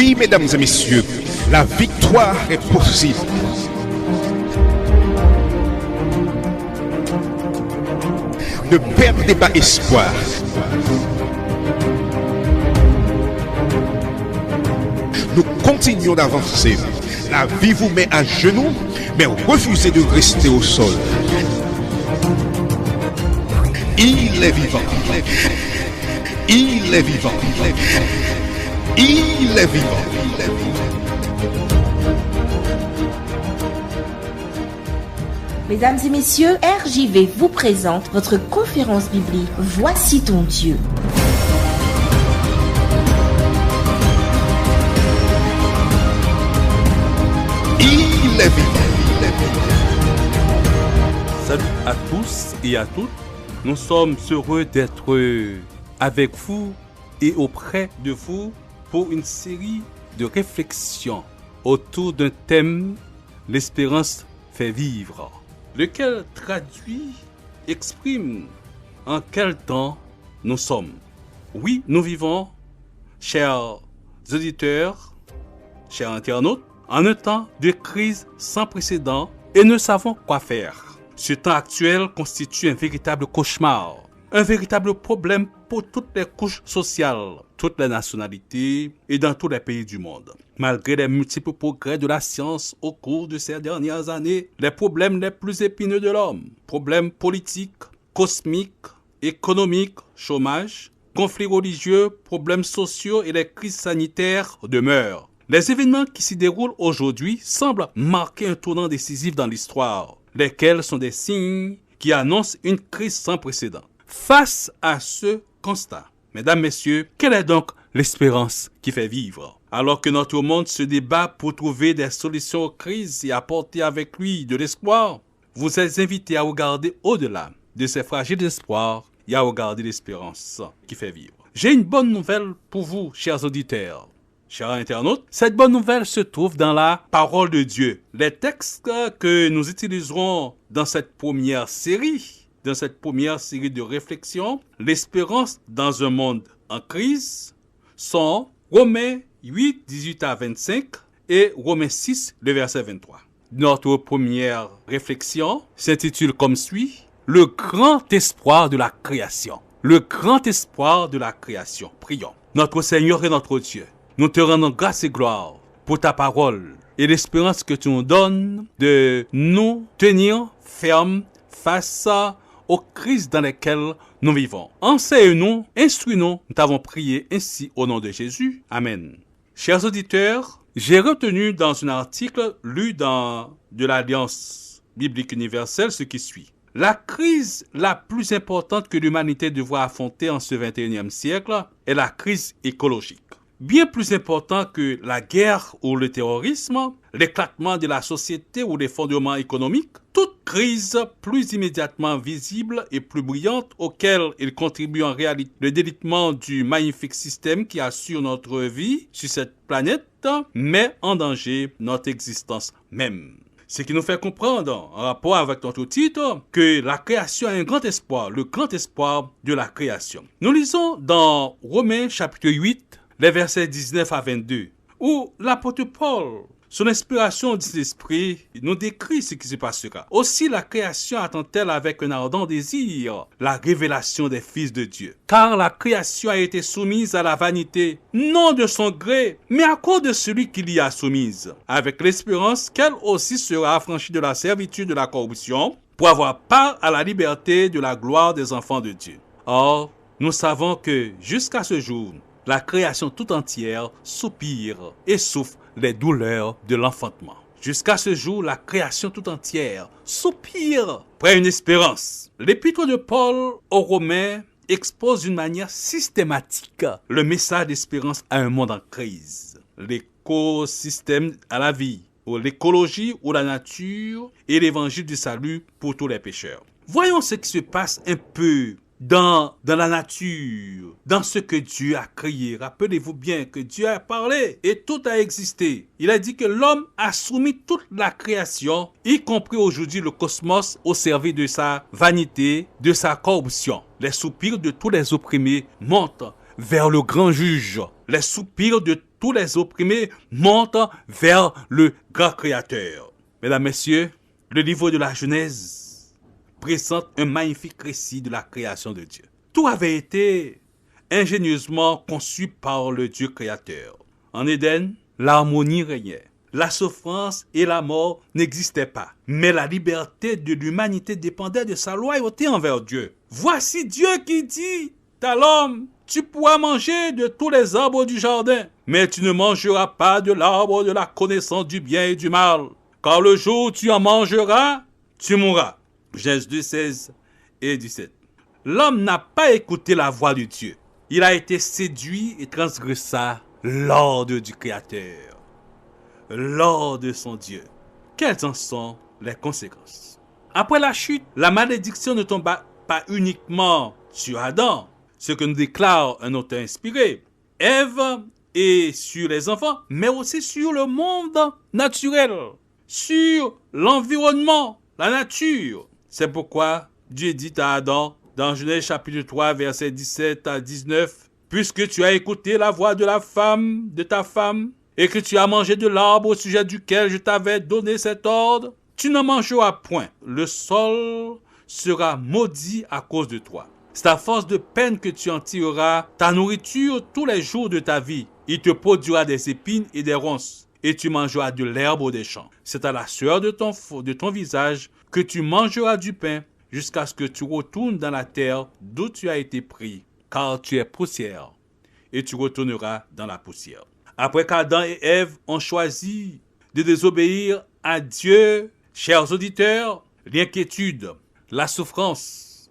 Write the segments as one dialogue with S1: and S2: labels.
S1: Oui, mesdames et messieurs, la victoire est possible. Ne perdez pas espoir. Nous continuons d'avancer. La vie vous met à genoux, mais refusez de rester au sol. Il est vivant. Il est vivant. Il est vivant.
S2: Mesdames et messieurs, RJV vous présente votre conférence biblique Voici ton Dieu.
S1: Il est vivant.
S3: Salut à tous et à toutes. Nous sommes heureux d'être avec vous et auprès de vous pour une série de réflexions autour d'un thème, l'espérance fait vivre, lequel traduit, exprime en quel temps nous sommes. Oui, nous vivons, chers auditeurs, chers internautes, en un temps de crise sans précédent et ne savons quoi faire. Ce temps actuel constitue un véritable cauchemar, un véritable problème pour toutes les couches sociales, toutes les nationalités et dans tous les pays du monde. Malgré les multiples progrès de la science au cours de ces dernières années, les problèmes les plus épineux de l'homme, problèmes politiques, cosmiques, économiques, chômage, conflits religieux, problèmes sociaux et les crises sanitaires demeurent. Les événements qui s'y déroulent aujourd'hui semblent marquer un tournant décisif dans l'histoire, lesquels sont des signes qui annoncent une crise sans précédent. Face à ce constat, mesdames, messieurs, quelle est donc l'espérance qui fait vivre? Alors que notre monde se débat pour trouver des solutions aux crises et apporter avec lui de l'espoir, vous êtes invités à regarder au-delà de ces fragiles espoirs et à regarder l'espérance qui fait vivre. J'ai une bonne nouvelle pour vous, chers auditeurs. Chers internautes, cette bonne nouvelle se trouve dans la parole de Dieu. Les textes que nous utiliserons dans cette première série de réflexions, l'espérance dans un monde en crise, sont Romains 8, 18 à 25 et Romains 6, le verset 23. Notre première réflexion s'intitule comme suit, le grand espoir de la création. Le grand espoir de la création. Prions. Notre Seigneur et notre Dieu, nous te rendons grâce et gloire pour ta parole et l'espérance que tu nous donnes de nous tenir fermes face aux crises dans lesquelles nous vivons. Enseigne-nous, instruis-nous, nous t'avons prié ainsi au nom de Jésus. Amen. Chers auditeurs, j'ai retenu dans un article lu de l'Alliance biblique universelle ce qui suit. La crise la plus importante que l'humanité devra affronter en ce 21e siècle est la crise écologique. Bien plus important que la guerre ou le terrorisme, l'éclatement de la société ou les fondements économiques, toute crise plus immédiatement visible et plus brillante auquel il contribue en réalité le délitement du magnifique système qui assure notre vie sur cette planète met en danger notre existence même. Ce qui nous fait comprendre, en rapport avec notre titre, que la création a un grand espoir, le grand espoir de la création. Nous lisons dans Romains chapitre 8, les versets 19 à 22, où l'apôtre Paul, son inspiration du Saint-Esprit, nous décrit ce qui se passera. Aussi la création attend-elle avec un ardent désir la révélation des fils de Dieu. Car la création a été soumise à la vanité, non de son gré, mais à cause de celui qui l'y a soumise, avec l'espérance qu'elle aussi sera affranchie de la servitude de la corruption, pour avoir part à la liberté de la gloire des enfants de Dieu. Or, nous savons que jusqu'à ce jour, la création tout entière soupire et souffre les douleurs de l'enfantement. Jusqu'à ce jour, la création tout entière soupire près une espérance. L'épître de Paul aux Romains expose d'une manière systématique le message d'espérance à un monde en crise. L'écosystème à la vie, ou l'écologie ou la nature et l'évangile du salut pour tous les pécheurs. Voyons ce qui se passe un peu dans la nature, dans ce que Dieu a créé. Rappelez-vous bien que Dieu a parlé et tout a existé. Il a dit que l'homme a soumis toute la création, y compris aujourd'hui le cosmos, au service de sa vanité, de sa corruption. Les soupirs de tous les opprimés montent vers le grand juge. Les soupirs de tous les opprimés montent vers le grand créateur. Mesdames, messieurs, le livre de la Genèse présente un magnifique récit de la création de Dieu. Tout avait été ingénieusement conçu par le Dieu créateur. En Éden, l'harmonie régnait. La souffrance et la mort n'existaient pas. Mais la liberté de l'humanité dépendait de sa loyauté envers Dieu. Voici Dieu qui dit à l'homme, tu pourras manger de tous les arbres du jardin, mais tu ne mangeras pas de l'arbre de la connaissance du bien et du mal. Car le jour où tu en mangeras, tu mourras. Genèse 2, 16 et 17. L'homme n'a pas écouté la voix de Dieu. Il a été séduit et transgressa l'ordre du Créateur, l'ordre de son Dieu. Quelles en sont les conséquences? Après la chute, la malédiction ne tomba pas uniquement sur Adam, ce que nous déclare un auteur inspiré, Ève et sur les enfants, mais aussi sur le monde naturel, sur l'environnement, la nature. C'est pourquoi Dieu dit à Adam, dans Genèse chapitre 3, versets 17 à 19, « Puisque tu as écouté la voix de la femme, de ta femme, et que tu as mangé de l'arbre au sujet duquel je t'avais donné cet ordre, tu n'en mangeras point. Le sol sera maudit à cause de toi. C'est à force de peine que tu en tireras ta nourriture tous les jours de ta vie. Il te produira des épines et des ronces, et tu mangeras de l'herbe des champs. C'est à la sueur de ton visage que tu mangeras du pain, jusqu'à ce que tu retournes dans la terre d'où tu as été pris, car tu es poussière, et tu retourneras dans la poussière. » Après qu'Adam et Ève ont choisi de désobéir à Dieu, chers auditeurs, l'inquiétude, la souffrance,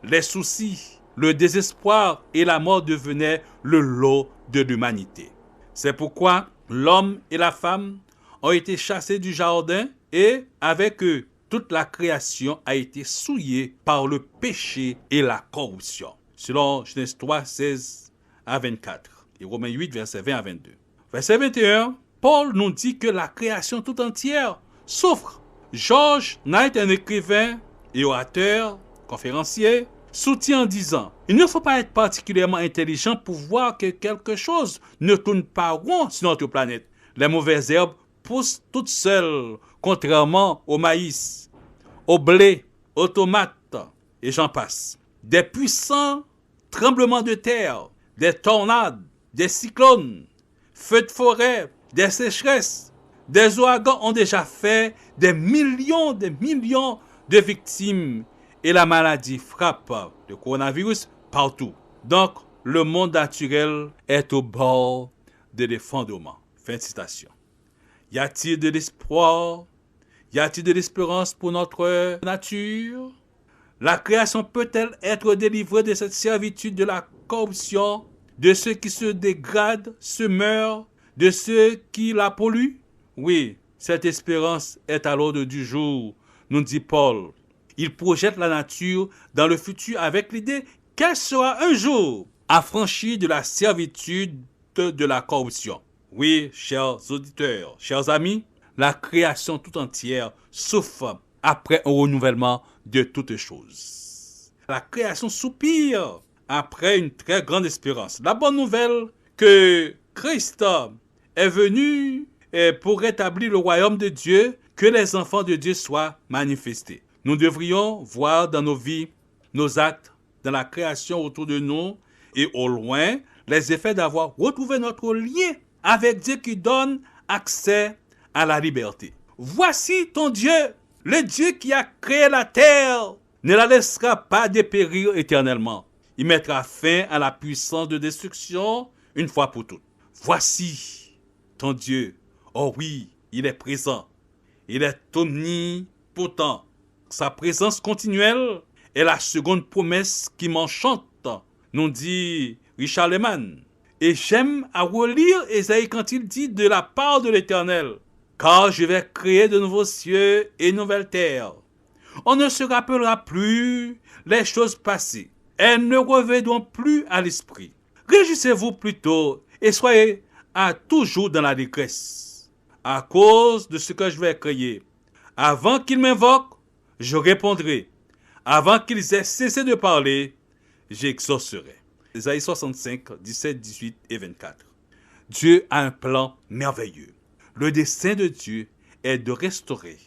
S3: les soucis, le désespoir et la mort devenaient le lot de l'humanité. C'est pourquoi l'homme et la femme ont été chassés du jardin et avec eux, toute la création a été souillée par le péché et la corruption. Selon Genèse 3, 16 à 24 et Romains 8, versets 20 à 22. Verset 21, Paul nous dit que la création tout entière souffre. George Knight, un écrivain et orateur, conférencier, soutient en disant « Il ne faut pas être particulièrement intelligent pour voir que quelque chose ne tourne pas rond sur notre planète. Les mauvaises herbes poussent toutes seules, contrairement au maïs, au blé, aux tomates, et j'en passe. Des puissants tremblements de terre, des tornades, des cyclones, feux de forêt, des sécheresses, des ouragans ont déjà fait des millions de victimes et la maladie frappe le coronavirus partout. Donc, le monde naturel est au bord de l'effondrement. » Fin de citation. Y a-t-il de l'espoir? Y a-t-il de l'espérance pour notre nature? La création peut-elle être délivrée de cette servitude de la corruption, de ceux qui se dégradent, se meurent, de ceux qui la polluent? Oui, cette espérance est à l'ordre du jour, nous dit Paul. Il projette la nature dans le futur avec l'idée qu'elle sera un jour affranchie de la servitude de la corruption. Oui, chers auditeurs, chers amis, la création tout entière souffre après un renouvellement de toutes choses. La création soupire après une très grande espérance. La bonne nouvelle que Christ est venu pour rétablir le royaume de Dieu, que les enfants de Dieu soient manifestés. Nous devrions voir dans nos vies, nos actes, dans la création autour de nous et au loin, les effets d'avoir retrouvé notre lien avec Dieu qui donne accès à la liberté. Voici ton Dieu, le Dieu qui a créé la terre, ne la laissera pas dépérir éternellement. Il mettra fin à la puissance de destruction une fois pour toutes. Voici ton Dieu. Oh oui, il est présent. Il est omnipotent. Sa présence continuelle est la seconde promesse qui m'enchante, nous dit Richard Lehman. Et j'aime à relire Ésaïe quand il dit de la part de l'Éternel, « Car je vais créer de nouveaux cieux et une nouvelle terre. On ne se rappellera plus les choses passées. Elles ne reviendront plus à l'esprit. Réjouissez-vous plutôt et soyez à toujours dans la détresse, à cause de ce que je vais créer. Avant qu'ils m'invoquent, je répondrai. Avant qu'ils aient cessé de parler, j'exaucerai. » Ésaïe 65, 17, 18 et 24. Dieu a un plan merveilleux. Le dessein de Dieu est de restaurer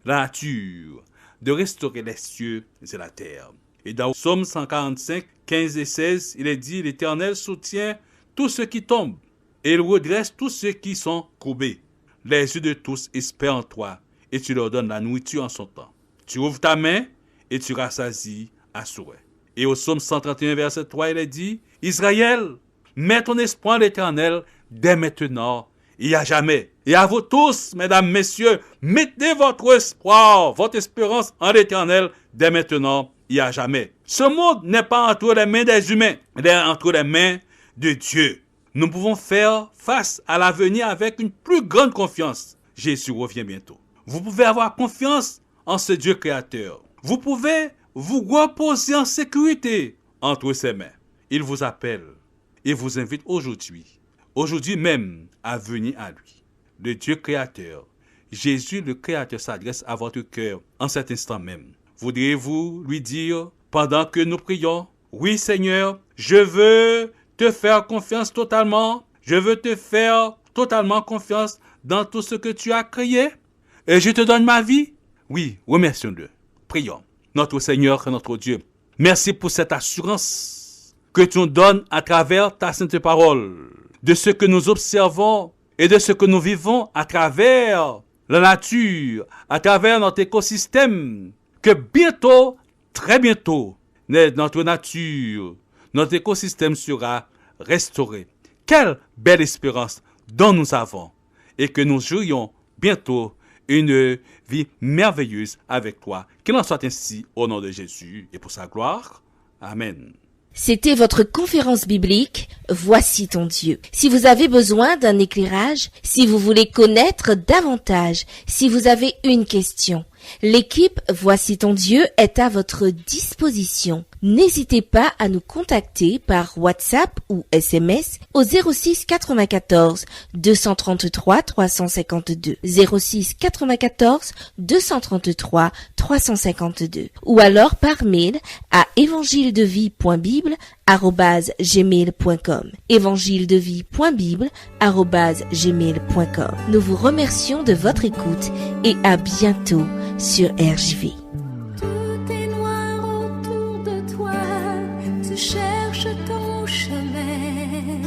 S3: la nature, de restaurer les cieux et la terre. Et dans Psaume 145, 15 et 16, il est dit, l'Éternel soutient tous ceux qui tombent et il redresse tous ceux qui sont courbés. Les yeux de tous espèrent en toi et tu leur donnes la nourriture en son temps. Tu ouvres ta main et tu rassasies à souhait. Et au Psaume 131, verset 3, il est dit, Israël, mets ton espoir en l'Éternel dès maintenant et à jamais. Et à vous tous, mesdames, messieurs, mettez votre espoir, votre espérance en l'Éternel dès maintenant et à jamais. Ce monde n'est pas entre les mains des humains, il est entre les mains de Dieu. Nous pouvons faire face à l'avenir avec une plus grande confiance. Jésus revient bientôt. Vous pouvez avoir confiance en ce Dieu créateur. Vous pouvez vous reposer en sécurité entre ses mains. Il vous appelle et vous invite aujourd'hui même, à venir à lui. Le Dieu créateur, Jésus le créateur s'adresse à votre cœur en cet instant même. Voudriez-vous lui dire, pendant que nous prions, oui Seigneur, je veux te faire confiance totalement, je veux te faire totalement confiance dans tout ce que tu as créé et je te donne ma vie? Oui, remercions-le. Prions. Notre Seigneur et notre Dieu, merci pour cette assurance que tu nous donnes à travers ta sainte parole, de ce que nous observons et de ce que nous vivons à travers la nature, à travers notre écosystème, que bientôt, très bientôt, notre nature, notre écosystème sera restauré. Quelle belle espérance dont nous avons et que nous jouions bientôt une vie merveilleuse avec toi. Qu'il en soit ainsi au nom de Jésus et pour sa gloire. Amen.
S2: C'était votre conférence biblique Voici ton Dieu. Si vous avez besoin d'un éclairage, si vous voulez connaître davantage, si vous avez une question, l'équipe Voici ton Dieu est à votre disposition. N'hésitez pas à nous contacter par WhatsApp ou SMS au 06 94 233 352 06 94 233 352 ou alors par mail à évangiledevie.bible@gmail.com évangiledevie.bible@gmail.com. Nous vous remercions de votre écoute et à bientôt sur RJV.
S4: Tout est noir autour de toi, tu cherches ton chemin,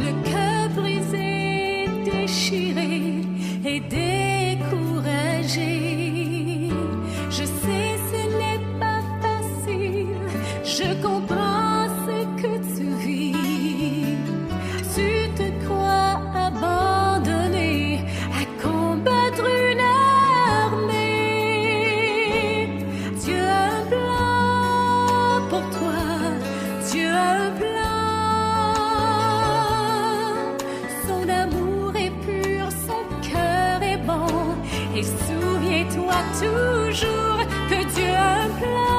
S4: le cœur brisé, déchiré et découragé. Je sais ce n'est pas facile, je comprends ce que tu vis. Tu te crois abandonné à combattre une armée. Dieu a un plan pour toi, Dieu a un plan. Son amour est pur, son cœur est bon. Et souviens-toi toujours que Dieu a un plan.